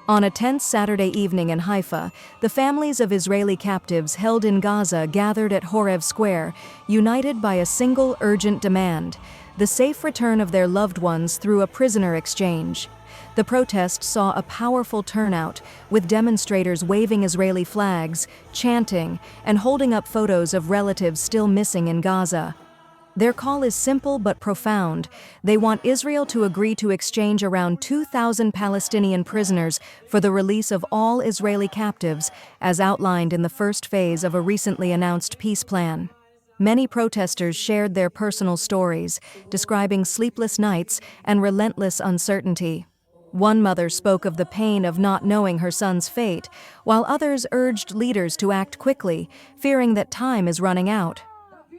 On a tense Saturday evening in Haifa, the families of Israeli captives held in Gaza gathered at Horev Square, united by a single urgent demand: the safe return of their loved ones through a prisoner exchange. The protest saw a powerful turnout, with demonstrators waving Israeli flags, chanting, and holding up photos of relatives still missing in Gaza. Their call is simple but profound. They want Israel to agree to exchange around 2,000 Palestinian prisoners for the release of all Israeli captives, as outlined in the first phase of a recently announced peace plan. Many protesters shared their personal stories, describing sleepless nights and relentless uncertainty. One mother spoke of the pain of not knowing her son's fate, while others urged leaders to act quickly, fearing that time is running out.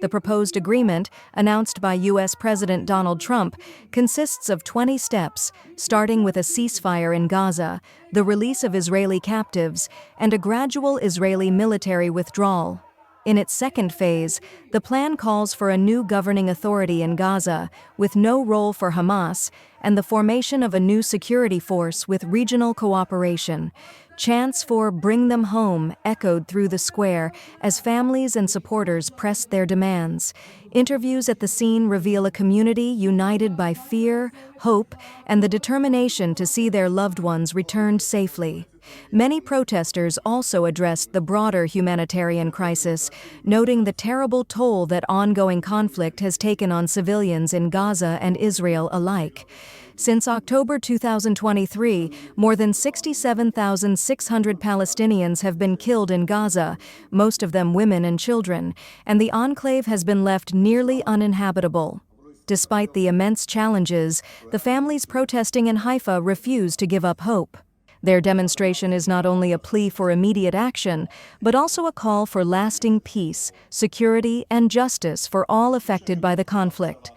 The proposed agreement, announced by U.S. President Donald Trump, consists of 20 steps, starting with a ceasefire in Gaza, the release of Israeli captives, and a gradual Israeli military withdrawal. In its second phase, the plan calls for a new governing authority in Gaza, with no role for Hamas, and the formation of a new security force with regional cooperation. Chants for "Bring them home" echoed through the square as families and supporters pressed their demands. Interviews at the scene reveal a community united by fear, hope, and the determination to see their loved ones returned safely. Many protesters also addressed the broader humanitarian crisis, noting the terrible toll that ongoing conflict has taken on civilians in Gaza and Israel alike. Since October 2023, more than 67,600 Palestinians have been killed in Gaza, most of them women and children, and the enclave has been left nearly uninhabitable. Despite the immense challenges, the families protesting in Haifa refuse to give up hope. Their demonstration is not only a plea for immediate action, but also a call for lasting peace, security, and justice for all affected by the conflict.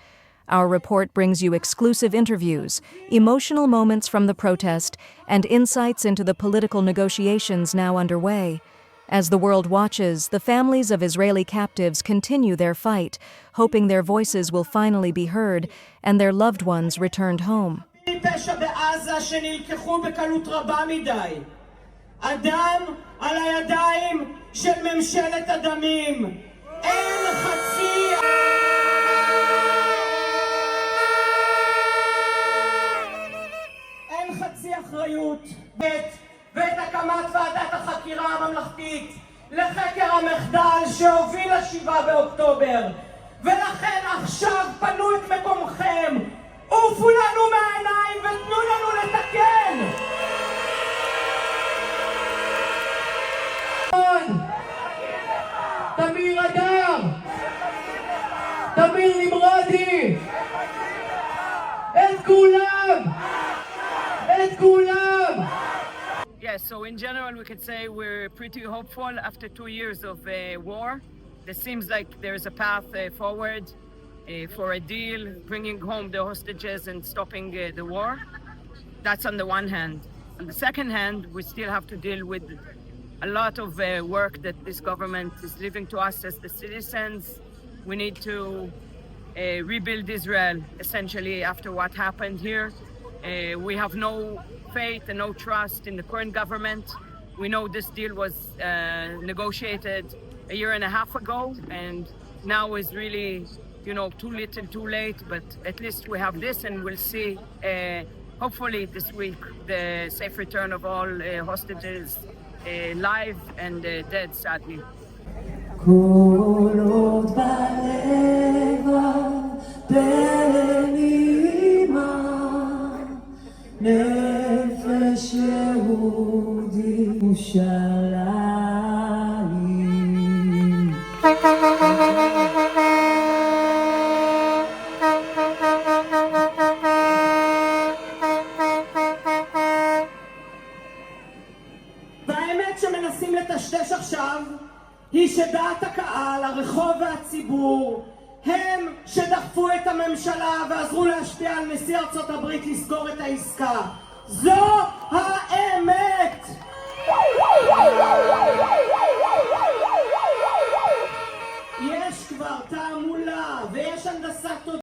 Our report brings you exclusive interviews, emotional moments from the protest, and insights into the political negotiations now underway. As the world watches, the families of Israeli captives continue their fight, hoping their voices will finally be heard and their loved ones returned home. פשע בעזה שנלקחו בקלות רבה מדי. אדם על הידיים של ממשלת הדמים. אין חצי אחריות ואת הקמת ועדת החקירה הממלכתית לחקר המחדל שהוביל ל7 באוקטובר. ולכן עכשיו פנו את מקומכם. עופו לנו מהעיניים ותנו לנו לתקן! תמיר אדר! תמיר נמרודי! את כולם! את כולם! Yes, so in general we could say we're pretty hopeful after 2 years of war. It seems like there's a path forward. For a deal, bringing home the hostages and stopping the war. That's on the one hand. On the second hand, we still have to deal with a lot of work that this government is leaving to us as the citizens. We need to rebuild Israel, essentially, after what happened here. We have no faith and no trust in the current government. We know this deal was negotiated a year and a half ago, and now is really too little, too late, but at least we have this, and we'll see, hopefully this week, the safe return of all hostages, live and dead, sadly. והאמת שמנסים לטשטש עכשיו היא שדעת הקהל, הרחוב והציבור הם שדחפו את הממשלה ועזרו להשפיע על נשיא ארצות הברית לסגור את העסקה. זו